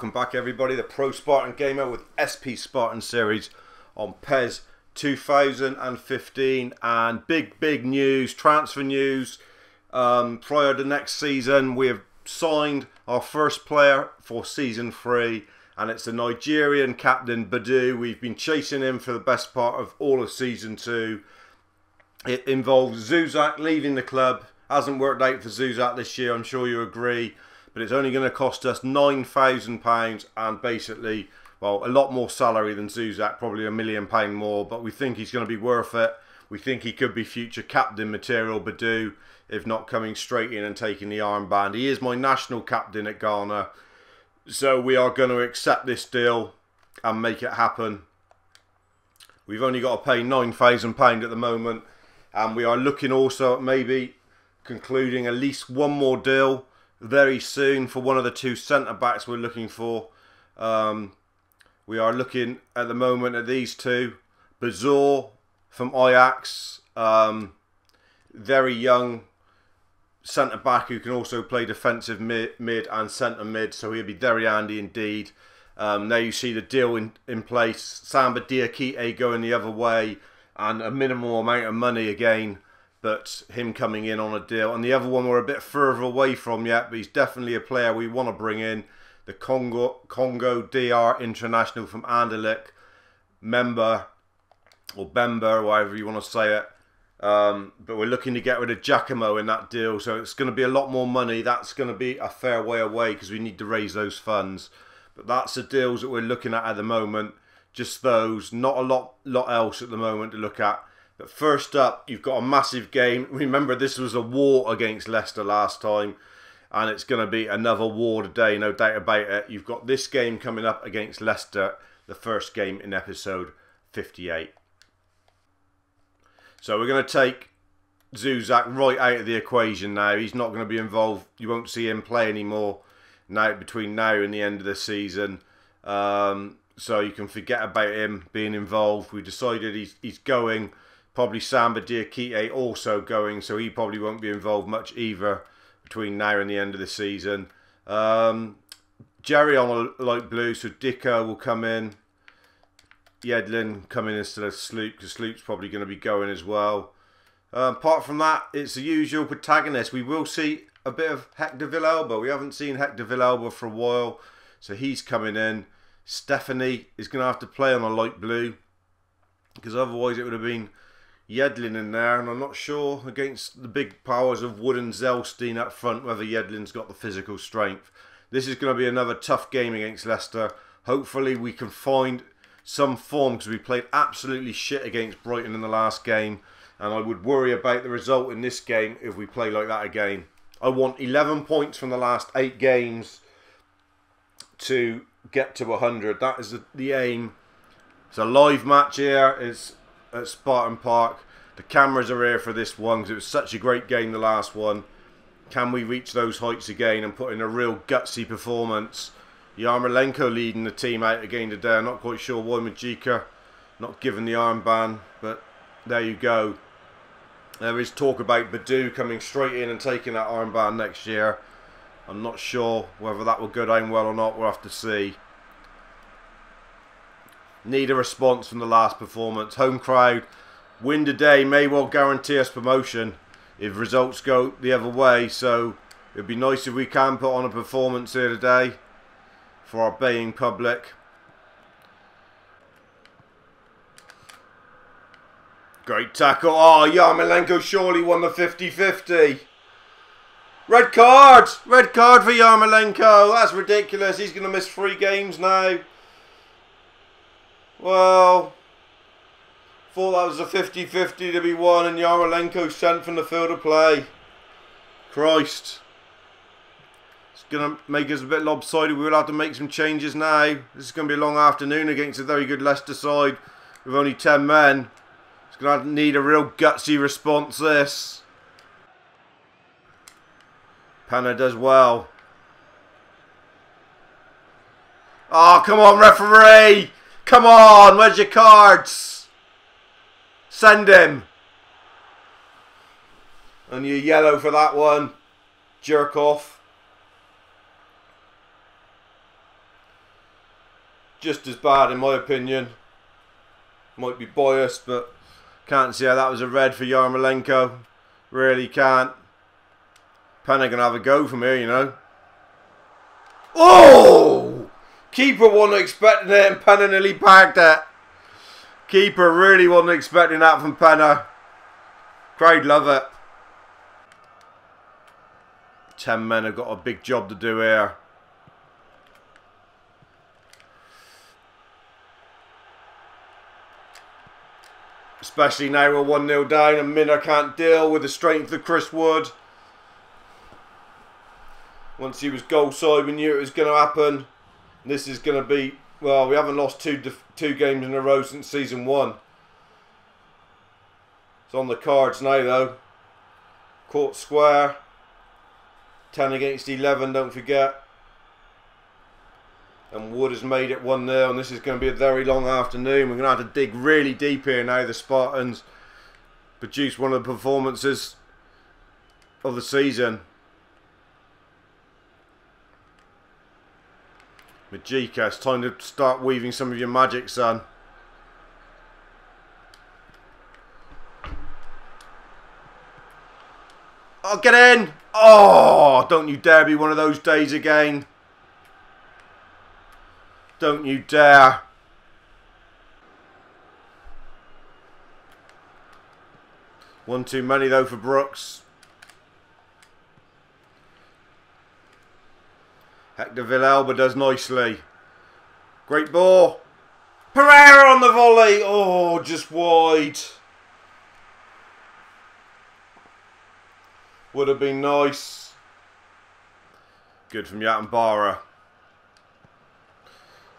welcome back everybody. The Pro Spartan Gamer with SP Spartan series on PES 2015, and big news, transfer news. Prior to next season, we have signed our first player for season 3, and it's the Nigerian captain Badu. We've been chasing him for the best part of all of season 2. It involves Zuzak leaving the club. Hasn't worked out for Zuzak this year, I'm sure you agree. But it's only going to cost us £9,000 and basically, well, a lot more salary than Zuzak, probably £1 million more. But we think he's going to be worth it. We think he could be future captain material, Badu, if not coming straight in and taking the armband. He is my national captain at Ghana. So we are going to accept this deal and make it happen. We've only got to pay £9,000 at the moment. And we are looking also at maybe concluding at least one more deal very soon for one of the two centre-backs we're looking for. We are looking at the moment at these two. Bazor from Ajax, very young centre-back who can also play defensive mid and centre-mid, so he'll be very handy indeed. Now you see the deal in place. Samba Diakite going the other way, and a minimal amount of money again, but him coming in on a deal. And the other one we're a bit further away from yet, but he's definitely a player we want to bring in. The Congo DR International from Anderlecht, member, or Bemba, or however you want to say it. But we're looking to get rid of Giacomo in that deal, so it's going to be a lot more money. That's going to be a fair way away because we need to raise those funds. But that's the deals that we're looking at the moment. Just those, not a lot else at the moment to look at. But first up, you've got a massive game. Remember, this was a war against Leicester last time, and it's going to be another war today, no doubt about it. You've got this game coming up against Leicester, the first game in episode 58. So we're going to take Zuzak right out of the equation now. He's not going to be involved. You won't see him play anymore now between now and the end of the season. So you can forget about him being involved. We decided he's going. Probably Samba Diakite also going, so he probably won't be involved much either between now and the end of the season. Jerry on a light blue, so Dicko will come in. Yedlin coming instead of Sloop, because Sloop's probably going to be going as well. Apart from that, it's the usual protagonist. We will see a bit of Hector Villalba. We haven't seen Hector Villalba for a while, so he's coming in. Stephanie is going to have to play on a light blue, because otherwise it would have been Yedlin in there, and I'm not sure against the big powers of Wood and Zelstein up front whether Yedlin's got the physical strength. This is going to be another tough game against Leicester. Hopefully we can find some form, because we played absolutely shit against Brighton in the last game, and I would worry about the result in this game if we play like that again. I want 11 points from the last 8 games to get to 100. That is the aim. It's a live match here. It's at Spartan Park. The cameras are here for this one because it was such a great game, the last one. Can we reach those heights again and put in a real gutsy performance? Yarmolenko leading the team out again today. I'm not quite sure why Majika not given the armband, but there you go. There is talk about Badu coming straight in and taking that armband next year. I'm not sure whether that will go down well or not. We'll have to see. Need a response from the last performance. Home crowd. Win today may well guarantee us promotion if results go the other way. So it'd be nice if we can put on a performance here today for our baying public. Great tackle. Oh, Yarmolenko surely won the 50-50. Red card! Red card for Yarmolenko. That's ridiculous. He's going to miss 3 games now. Well, thought that was a 50-50 to be won, and Yarmolenko sent from the field of play. Christ. It's going to make us a bit lopsided. We will have to make some changes now. This is going to be a long afternoon against a very good Leicester side with only 10 men. It's going to need a real gutsy response, this. Panna does well. Oh, come on, referee! Come on, where's your cards? Send him. And you're yellow for that one. Jerk off. just as bad in my opinion. Might be biased, but can't see how that was a red for Yarmolenko. Really can't. Penna gonna have a go from here, you know. Oh! Keeper wasn't expecting it and Penna nearly bagged it. Keeper really wasn't expecting that from Penna. Crowd love it. 10 men have got a big job to do here. Especially now we're 1-0 down and Minna can't deal with the strength of Chris Wood. Once he was goal side, we knew it was going to happen. This is going to be, well, we haven't lost two games in a row since season 1. It's on the cards now though. Court square. 10 against 11, don't forget. And Wood has made it 1-0, and this is going to be a very long afternoon. We're going to have to dig really deep here now. The Spartans produced one of the performances of the season. Majika, it's time to start weaving some of your magic, son. Oh, get in! Oh, don't you dare be one of those days again. Don't you dare. One too many though for Brooks. Hector Villalba does nicely. Great ball. Pereira on the volley. Oh, just wide. Would have been nice. Good from Yatambara.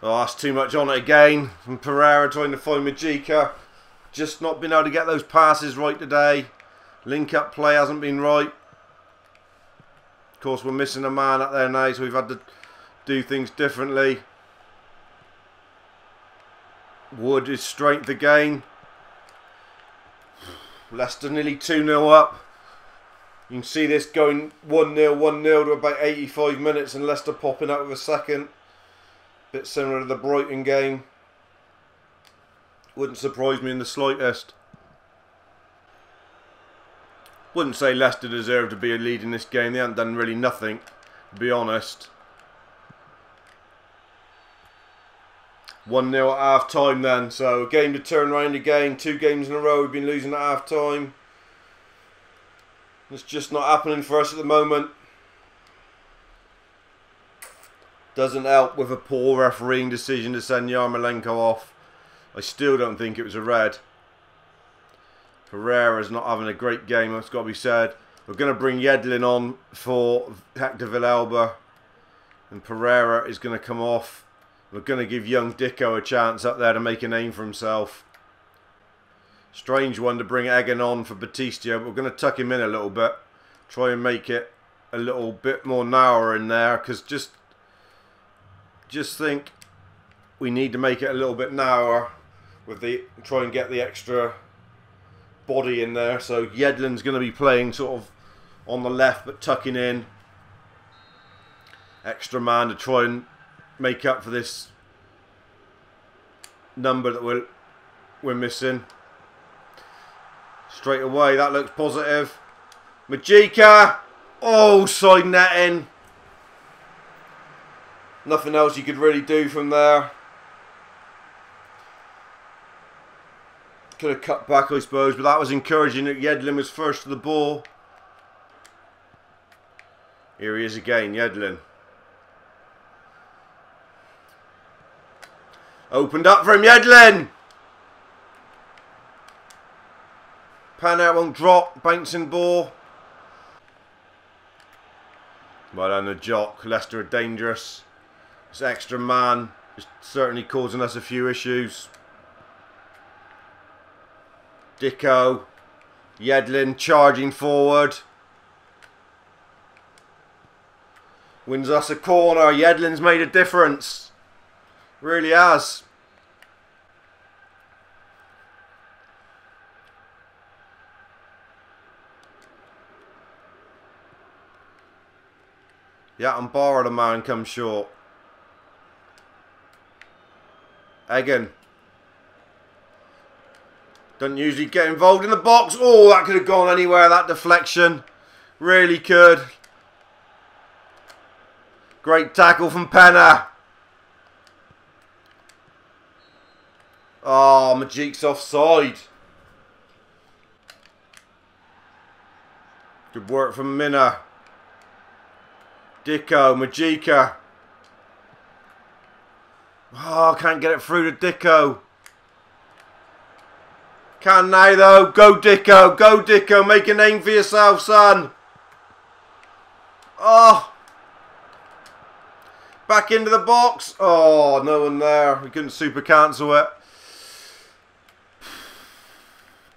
Oh, that's too much on it again. From Pereira trying to find Majika. Just not been able to get those passes right today. Link-up play hasn't been right. Of course, we're missing a man up there now, so we've had to do things differently. Wood is strength again. Leicester nearly 2-0 up. You can see this going 1-0, 1-0 to about 85 minutes and Leicester popping out with a second. Bit similar to the Brighton game. Wouldn't surprise me in the slightest. Wouldn't say Leicester deserved to be a lead in this game. They haven't done really nothing, to be honest. 1-0 at half time then. So a game to turn around again. 2 games in a row we've been losing at half time. It's just not happening for us at the moment. Doesn't help with a poor refereeing decision to send Yarmolenko off. I still don't think it was a red. Pereira's not having a great game, that's got to be said. We're going to bring Yedlin on for Hector Villalba. And Pereira is going to come off. We're going to give young Dicko a chance up there to make a name for himself. Strange one to bring Egan on for Batista, but we're going to tuck him in a little bit. Try and make it a little bit more narrower in there, because just think we need to make it a little bit narrower with the try and get the extra body in there. So Yedlin's going to be playing sort of on the left but tucking in. Extra man to try and make up for this number that we're missing. Straight away, that looks positive. Majika! Oh, side netting. Nothing else you could really do from there. Could have cut back, I suppose, but that was encouraging that Yedlin was first to the ball. Here he is again, Yedlin. Opened up for him, Yedlin! Pan out, won't drop, bouncing ball. Well done, the jock. Leicester are dangerous. This extra man is certainly causing us a few issues. Dicko. Yedlin charging forward. Wins us a corner. Yedlin's made a difference. Really has. Yeah, and Barra the man comes short. Egan. Don't usually get involved in the box. Oh, that could have gone anywhere, that deflection. Really could. Great tackle from Penna. Oh, Majik's offside. Good work from Minna. Dicko, Majika. Oh, can't get it through to Dicko. Can now though. Go Dicko, go Dicko. Make a name for yourself, son. Oh. Back into the box. Oh, no one there. We couldn't super cancel it.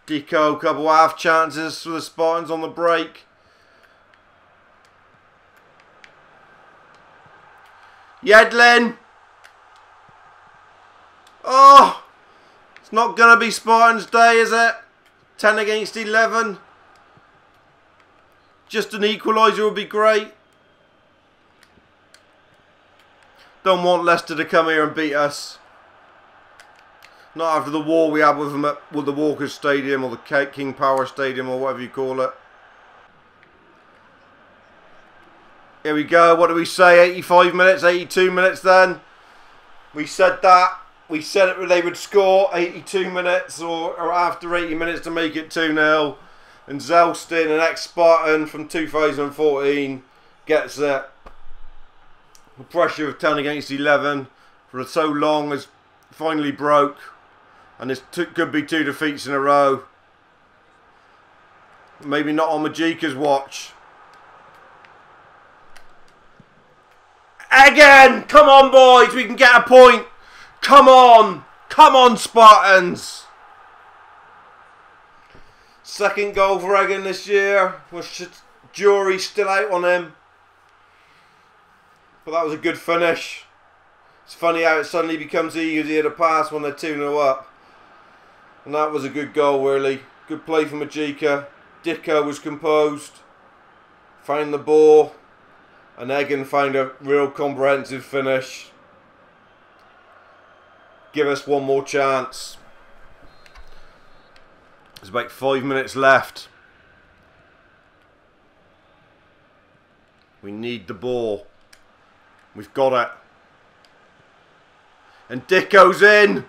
Dicko, couple half chances for the Spartans on the break. Yedlin. Oh, it's not going to be Spartans Day, is it? 10 against 11. Just an equaliser would be great. Don't want Leicester to come here and beat us. Not after the war we had with them at the Walker Stadium or the King Power Stadium or whatever you call it. Here we go. What do we say? 85 minutes, 82 minutes then? We said that. We said it, they would score 82 minutes or after 80 minutes to make it 2-0. And Zelstin, an ex-Spartan from 2014, gets it. The pressure of 10 against 11 for so long has finally broke. And this could be 2 defeats in a row. Maybe not on Majika's watch. Again! Come on, boys! We can get a point! Come on! Come on, Spartans! Second goal for Egan this year. Jury's still out on him. But that was a good finish. It's funny how it suddenly becomes easier to pass when they're 2-0 up. And that was a good goal, really. Good play from Majika. Dicko was composed. Found the ball. And Egan found a real comprehensive finish. Give us one more chance. There's about 5 minutes left. We need the ball. We've got it. And Dicko's in.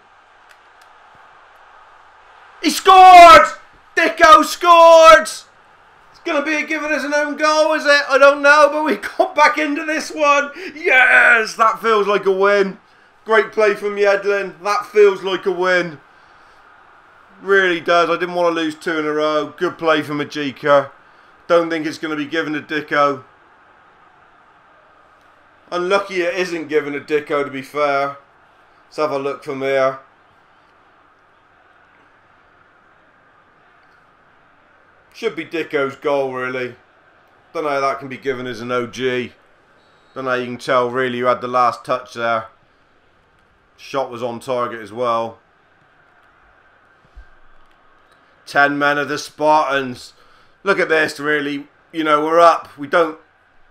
He scored! Dicko scored! It's going to be given as an own goal, is it? I don't know, but we got back into this one. Yes! That feels like a win. Great play from Yedlin. That feels like a win. Really does. I didn't want to lose 2 in a row. Good play from Majika. Don't think it's going to be given to Dicko. Unlucky it isn't given to Dicko, to be fair. Let's have a look from here. Should be Dicko's goal, really. Don't know how that can be given as an OG. Don't know how you can tell, really, who had the last touch there. Shot was on target as well. 10 men of the Spartans. Look at this, really. You know, we're up. We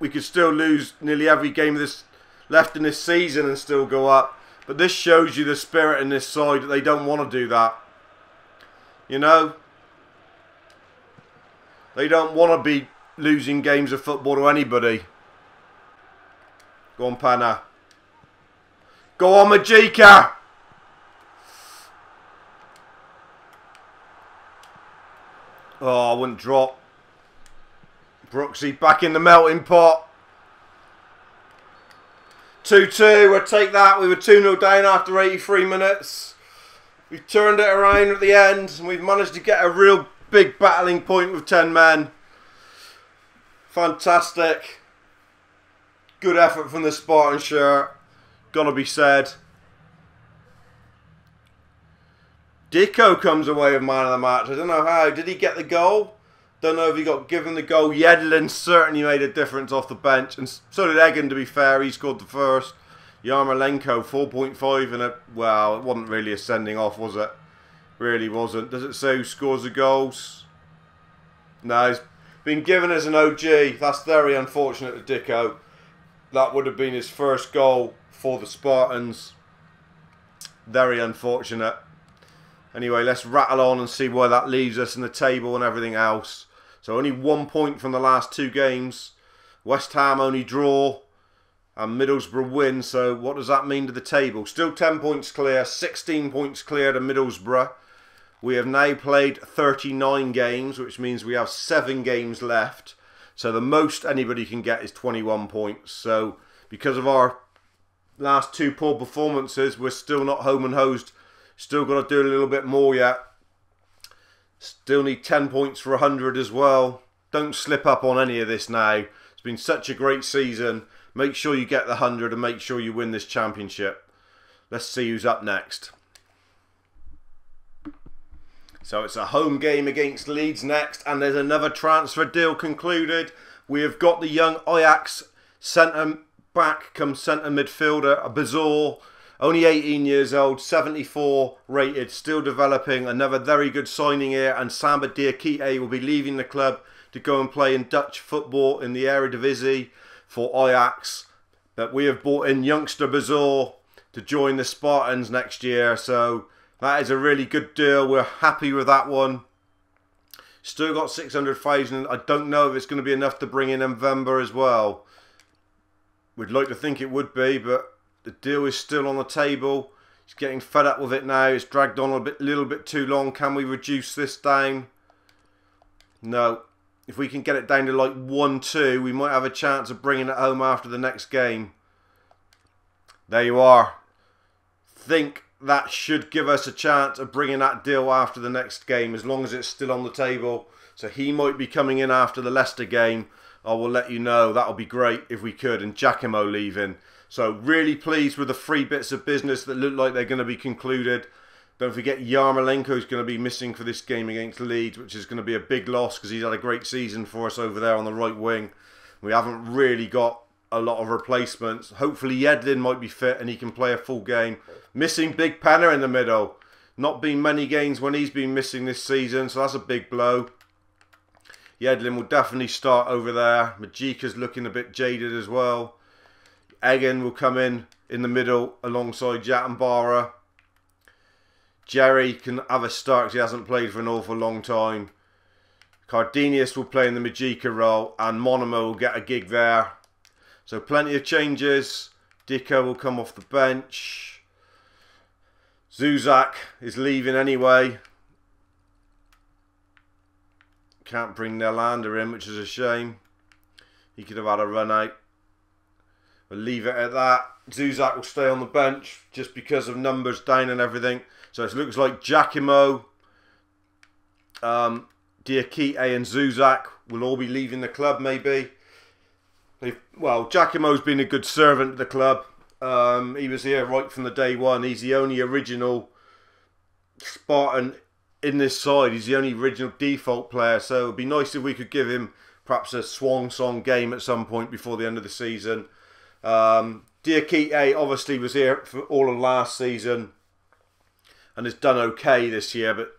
could still lose nearly every game this left in this season and still go up. But this shows you the spirit in this side that they don't want to do that. You know? They don't want to be losing games of football to anybody. Go on, Panna. Go on, Majika! Oh, I wouldn't drop. Brooksy back in the melting pot. 2-2, we'll take that. We were 2-0 down after 83 minutes. We've turned it around at the end and we've managed to get a real big battling point with 10 men. Fantastic. Good effort from the Spartan shirt. Gotta be said. Dicko comes away with man of the match. I don't know how. Did he get the goal? Don't know if he got given the goal. Yedlin certainly made a difference off the bench. And so did Egan, to be fair. He scored the first. Yarmolenko, 4.5. And well, it wasn't really a sending off, was it? Really wasn't. Does it say who scores the goals? No, he's been given as an OG. That's very unfortunate to Dicko. That would have been his first goal for the Spartans. Very unfortunate. Anyway, let's rattle on and see where that leaves us in the table and everything else. So only 1 point from the last 2 games. West Ham only draw and Middlesbrough win. So what does that mean to the table? Still 10 points clear, 16 points clear to Middlesbrough. We have now played 39 games, which means we have 7 games left. So the most anybody can get is 21 points. So because of our last 2 poor performances, we're still not home and hosed. Still got to do a little bit more yet. Still need 10 points for 100 as well. Don't slip up on any of this now. It's been such a great season. Make sure you get the 100 and make sure you win this championship. Let's see who's up next. So it's a home game against Leeds next, and there's another transfer deal concluded. We have got the young Ajax centre back come centre midfielder, a Bazour. Only 18 years old, 74 rated, still developing. Another very good signing here, and Samba Diakite will be leaving the club to go and play in Dutch football in the Eredivisie for Ajax. But we have brought in youngster Bazour to join the Spartans next year, so that is a really good deal. We're happy with that one. Still got 600,000. I don't know if it's going to be enough to bring in November as well. We'd like to think it would be, but the deal is still on the table. He's getting fed up with it now. It's dragged on a little bit too long. Can we reduce this down? No. If we can get it down to like 1-2, we might have a chance of bringing it home after the next game. There you are. Think that should give us a chance of bringing that deal after the next game, as long as it's still on the table. So he might be coming in after the Leicester game. I will let you know. That would be great if we could. And Giacomo leaving. So really pleased with the 3 bits of business that look like they're going to be concluded. Don't forget Yarmolenko is going to be missing for this game against Leeds, which is going to be a big loss because he's had a great season for us over there on the right wing. We haven't really got a lot of replacements. Hopefully Yedlin might be fit and he can play a full game. Missing Big Penner in the middle. Not been many games when he's been missing this season, so that's a big blow. Yedlin will definitely start over there. Majika's looking a bit jaded as well. Egan will come in the middle alongside Jatambara. Jerry can have a start because he hasn't played for an awful long time. Cardenius will play in the Majika role and Monimo will get a gig there. So plenty of changes. Dicko will come off the bench. Zuzak is leaving anyway. Can't bring Nelander in, which is a shame. He could have had a run out. We'll leave it at that. Zuzak will stay on the bench just because of numbers down and everything. So it looks like Giacomo, Diakite and Zuzak will all be leaving the club maybe. Well, Giacomo's been a good servant to the club. He was here right from the day one. He's the only original Spartan in this side. He's the only original default player. So it would be nice if we could give him perhaps a swan song game at some point before the end of the season. Diakite obviously was here for all of last season and has done okay this year, but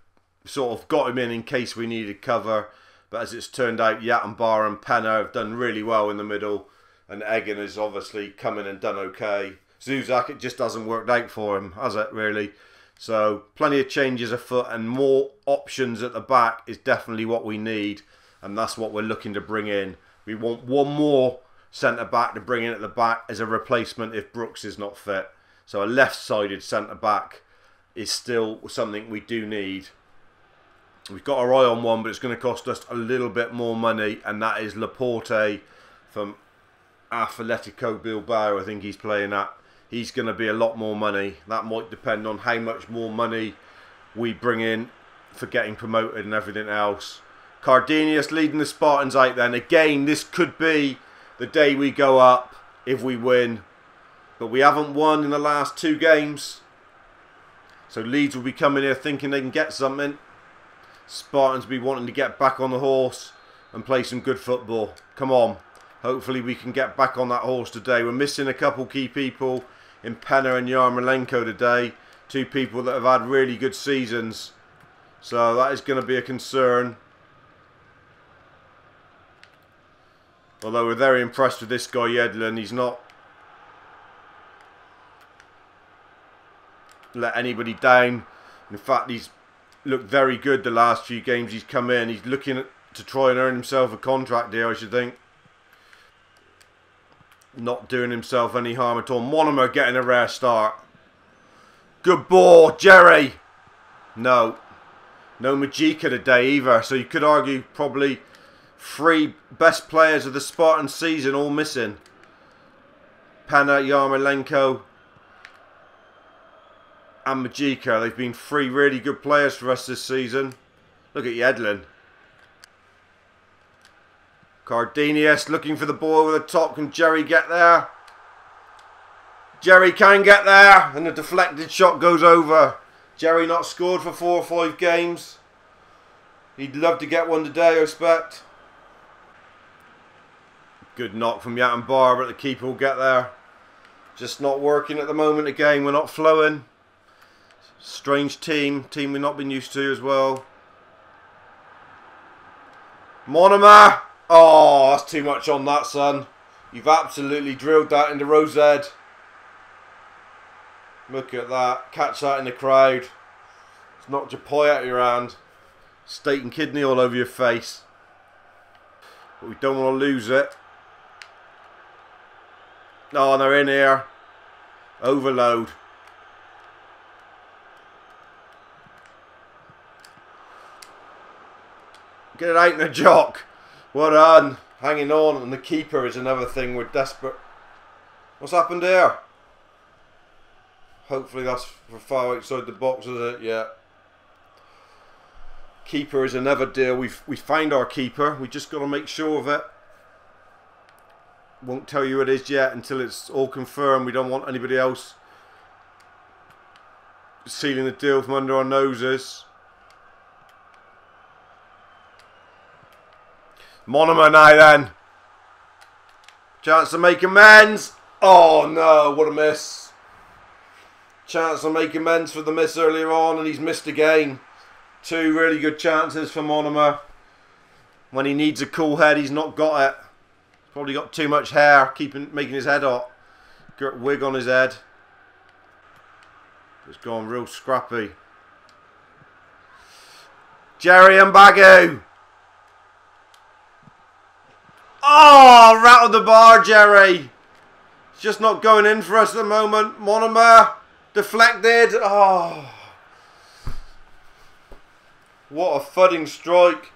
sort of got him in case we needed cover. But as it's turned out, Yatambara and Penner have done really well in the middle, and Egan has obviously come in and done okay. Zuzak, it just hasn't worked out for him, has it really? So plenty of changes afoot, and more options at the back is definitely what we need, and that's what we're looking to bring in. We want one more centre-back to bring in at the back as a replacement if Brooks is not fit. So a left-sided centre-back is still something we do need. We've got our eye on one, but it's going to cost us a little bit more money, and that is Laporte from Atletico Bilbao. I think he's playing at. He's going to be a lot more money. That might depend on how much more money we bring in for getting promoted and everything else. Cardenius leading the Spartans out then. Again, this could be the day we go up if we win. But we haven't won in the last 2 games. So Leeds will be coming here thinking they can get something. Spartans will be wanting to get back on the horse and play some good football. Come on. Hopefully we can get back on that horse today. We're missing a couple key people in Penner and Yarmolenko today. 2 people that have had really good seasons. So that is going to be a concern. Although we're very impressed with this guy Yedlin. He's not let anybody down. In fact, he's looked very good the last few games he's come in. He's looking to try and earn himself a contract here, I should think. Not doing himself any harm at all. Monomer getting a rare start. Good ball, Jerry. No Majika today either. So you could argue probably 3 best players of the Spartan season all missing. Pana, Yarmolenko and Majika. They've been 3 really good players for us this season. Look at Yedlin. Cardenius looking for the ball with the top. Can Jerry get there? Jerry can get there. And the deflected shot goes over. Jerry not scored for 4 or 5 games. He'd love to get one today, I expect. Good knock from Yattenbar, but the keeper will get there. Just not working at the moment again. We're not flowing. Strange team we've not been used to as well. Monomer. Oh, that's too much on that, son. You've absolutely drilled that into Rosed. Look at that. Catch that in the crowd. It's knocked your pie out of your hand. Steak and kidney all over your face. But we don't want to lose it. Oh, they're in here. Overload. Get it out in the jock. Well done. Hanging on. And the keeper is another thing we're desperate. What's happened here? Hopefully that's for far outside the box, is it? Yeah. Keeper is another deal. We found our keeper. We just got to make sure of it. Won't tell you who it is yet until it's all confirmed. We don't want anybody else sealing the deal from under our noses. Monomer now then. Chance to make amends. Oh no, what a miss. Chance to make amends for the miss earlier on, and he's missed again. 2 really good chances for Monomer. When he needs a cool head, he's not got it. Probably got too much hair, making his head hot. Got wig on his head. It's gone real scrappy. Jerry and Bagu. Oh, rattled the bar, Jerry. It's just not going in for us at the moment. Monomer deflected. Oh. What a thudding strike.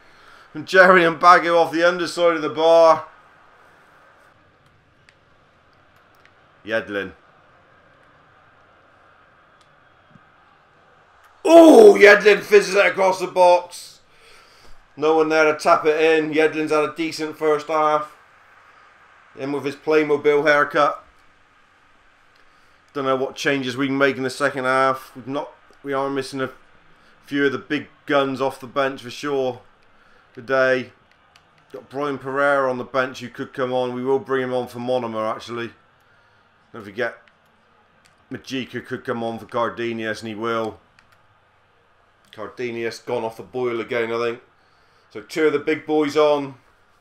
And Jerry and Bagu off the underside of the bar. Yedlin. Oh, Yedlin fizzes it across the box. No one there to tap it in. Yedlin's had a decent first half. In with his Playmobil haircut. Don't know what changes we can make in the second half. We are missing a few of the big guns off the bench for sure today. Got Brian Pereira on the bench who could come on. We will bring him on for Monomer actually. Don't forget Majika could come on for Cardenius, and he will. Cardenius gone off the boil again, I think. So 2 of the big boys on.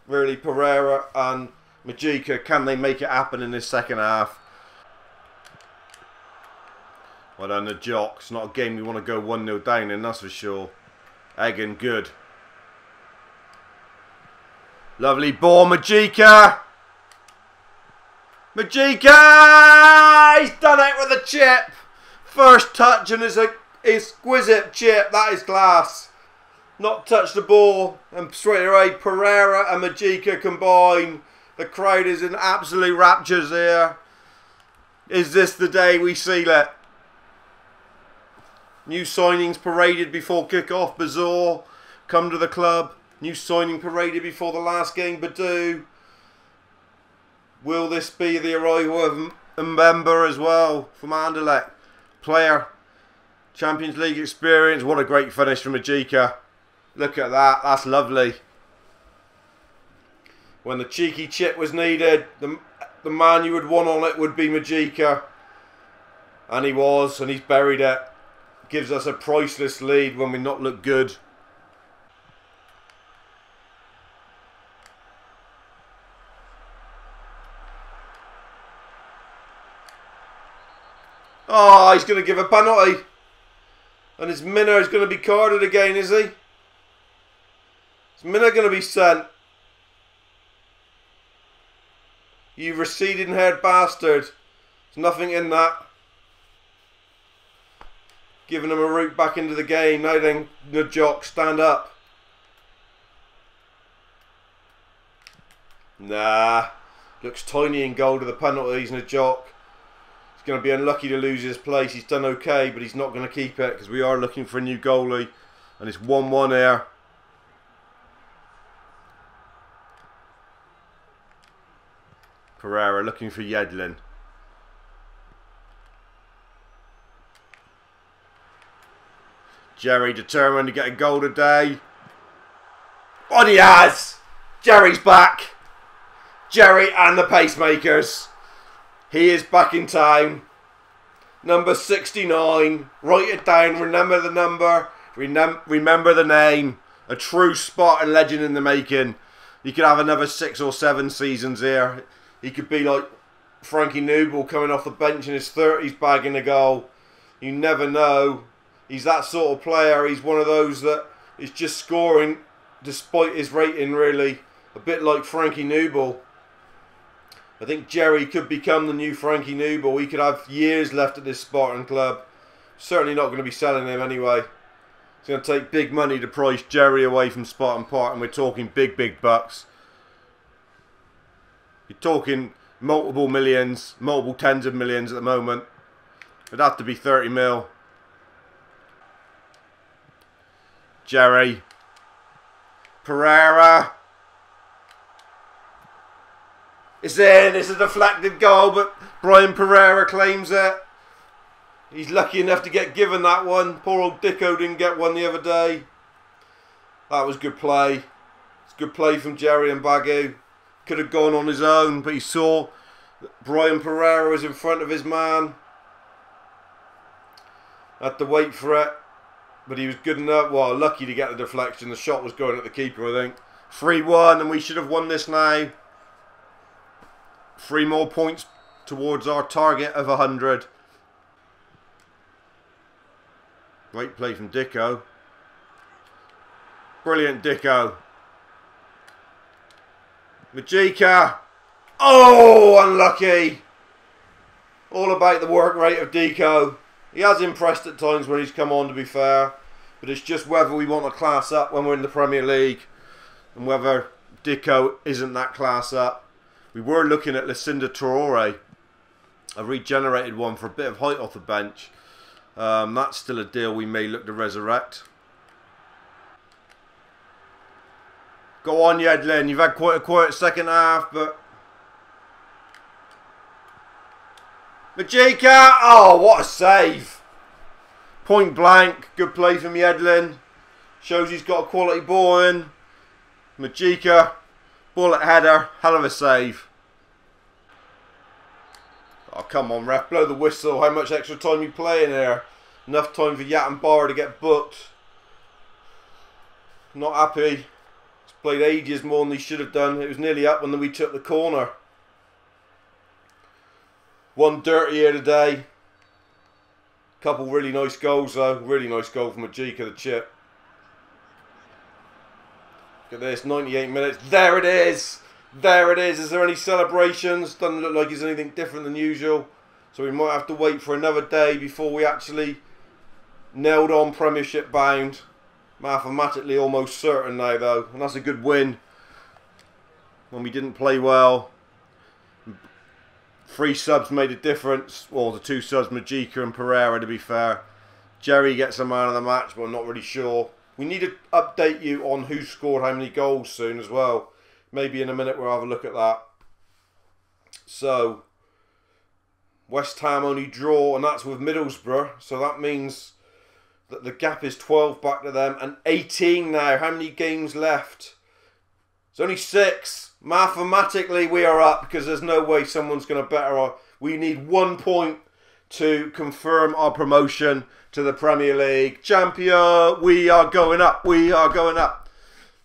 Really, Pereira and Majika. Can they make it happen in this second half? Well done, the jock. It's not a game we want to go 1-0 down in, that's for sure. Egan, good. Lovely ball, Majika. Majika! He's done it with a chip. First touch and it's an exquisite chip. That is class. Not touched the ball. And straight away, Pereira and Majika combine. The crowd is in absolute raptures here. Is this the day we seal it? New signings paraded before kick-off. Bazaar come to the club. New signing paraded before the last game. Badu. Will this be the arrival of Mbemba as well from Anderlecht? Player, Champions League experience. What a great finish from Majika. Look at that. That's lovely. When the cheeky chip was needed, the man you would want on it would be Majika. And he was, and he's buried it. Gives us a priceless lead when we not look good. Oh, he's going to give a penalty. And his Minna is going to be carded again, is he? Is Minna going to be sent? You receding haired bastard. There's nothing in that. Giving him a route back into the game. Now then, the jock, stand up. Nah. Looks tiny in goal to the penalties and a jock. He's going to be unlucky to lose his place. He's done okay, but he's not going to keep it because we are looking for a new goalie. And it's 1-1 here. Pereira looking for Yedlin. Jerry determined to get a goal today. Oh, he has! Jerry's back. Jerry and the pacemakers. He is back in town. Number 69. Write it down. Remember the number. Remember the name. A true Spartan legend in the making. He could have another 6 or 7 seasons here. He could be like Frankie Noble coming off the bench in his 30s bagging a goal. You never know. He's that sort of player. He's one of those that is just scoring despite his rating, really. A bit like Frankie Noble. I think Jerry could become the new Frankie Noble. He could have years left at this Spartan club. Certainly not going to be selling him anyway. It's going to take big money to price Jerry away from Spartan Park, and we're talking big, big bucks. You're talking multiple millions, multiple tens of millions at the moment. It'd have to be 30 mil. Jerry. Pereira. It's in. It's a deflected goal, but Brian Pereira claims it. He's lucky enough to get given that one. Poor old Dicko didn't get one the other day. That was good play. It's good play from Jerry and Bagu. Could have gone on his own, but he saw that Brian Pereira was in front of his man. Had to wait for it, but he was good enough. Well, lucky to get the deflection. The shot was going at the keeper, I think. 3-1, and we should have won this now. 3 more points towards our target of 100. Great play from Dicko. Brilliant, Dicko. Majika. Oh, unlucky. All about the work rate of Dicko. He has impressed at times when he's come on, to be fair. But it's just whether we want to class up when we're in the Premier League. And whether Dicko isn't that class up. We were looking at Lucinda Traore. A regenerated one for a bit of height off the bench. That's still a deal we may look to resurrect. Go on, Yedlin. You've had quite a quiet second half, but... Majika! Oh, what a save. Point blank. Good play from Yedlin. Shows he's got a quality ball in. Majika. Bullet header. Hell of a save. Oh, come on, ref. Blow the whistle. How much extra time you playing here? Enough time for Yat and Barr to get booked. Not happy. Played ages more than he should have done. It was nearly up when we took the corner. One dirty here today. Couple really nice goals though. Really nice goal from Majika, the chip. Look at this, 98 minutes. There it is. There it is. Is there any celebrations? Doesn't look like it's anything different than usual. So we might have to wait for another day before we actually nailed on Premiership bound. Mathematically almost certain now though, and that's a good win. When we didn't play well, 3 subs made a difference. Well, the 2 subs, Majika and Pereira, to be fair. Jerry gets a man of the match, but I'm not really sure. We need to update you on who scored how many goals soon as well. Maybe in a minute we'll have a look at that. So, West Ham only draw, and that's with Middlesbrough, so that means that the gap is 12 back to them, and 18 now. How many games left? It's only 6. Mathematically, we are up because there's no way someone's going to better our... We need 1 point to confirm our promotion to the Premier League. Champion, we are going up. We are going up.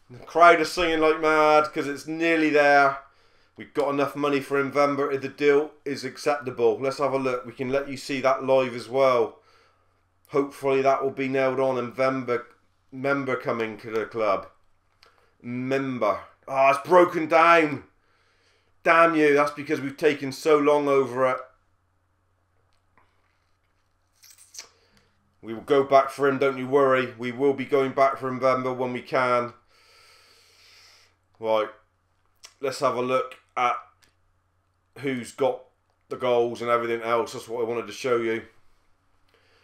The crowd are singing like mad because it's nearly there. We've got enough money for November if the deal is acceptable. Let's have a look. We can let you see that live as well. Hopefully that will be nailed on. November member coming to the club. Member. Ah, it's broken down. Damn you. That's because we've taken so long over it. We will go back for him, don't you worry. We will be going back for November when we can. Right. Let's have a look at who's got the goals and everything else. That's what I wanted to show you.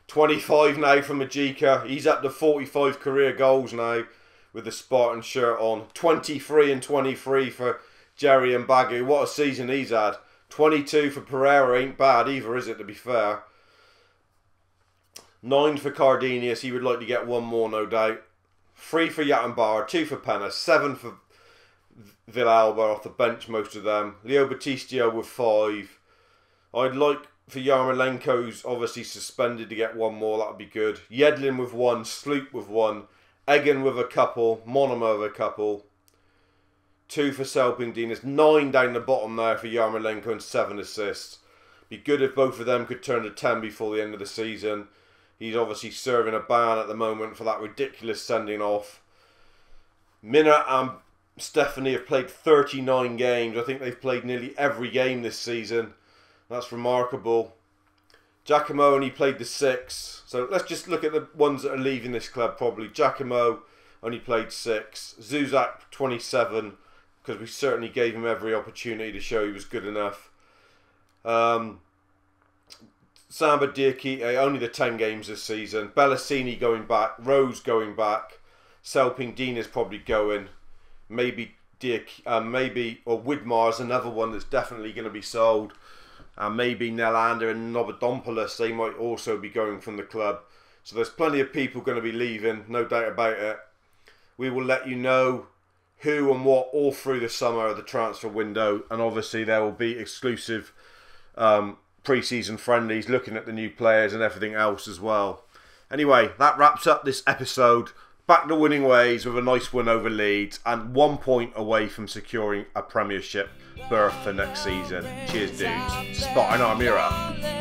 25 now for Majika. He's up to 45 career goals now with the Spartan shirt on. 23 and 23 for Jerry and Bagu. What a season he's had. 22 for Pereira. Ain't bad either, is it, to be fair. 9 for Cardenius. He would like to get one more, no doubt. 3 for Yatambar. 2 for Penna. 7 for Villalba off the bench, most of them. Leo Batistio with 5. I'd like for Yarmolenko's obviously suspended to get one more. That would be good. Yedlin with 1. Sloop with 1. Egan with a couple. Monoma with a couple. 2 for Selpingdinas. 9 down the bottom there for Yarmolenko and 7 assists. Be good if both of them could turn to 10 before the end of the season. He's obviously serving a ban at the moment for that ridiculous sending off. Minna and Stephanie have played 39 games. I think they've played nearly every game this season. That's remarkable. Giacomo only played the 6. So let's just look at the ones that are leaving this club probably. Giacomo only played 6. Zuzak 27, because we certainly gave him every opportunity to show he was good enough. Samba Diakite, only the 10 games this season. Bellasini going back. Rose going back. Selpingdina's probably going. Maybe Widmar's another one that's definitely going to be sold. And maybe Nelander and Novodompoulos, they might also be going from the club. So there's plenty of people going to be leaving, no doubt about it. We will let you know who and what all through the summer of the transfer window. And obviously there will be exclusive pre-season friendlies looking at the new players and everything else as well. Anyway, that wraps up this episode. Back to winning ways with a nice win over Leeds and 1 point away from securing a Premiership berth for next season. Cheers, dudes. Spartan Army up.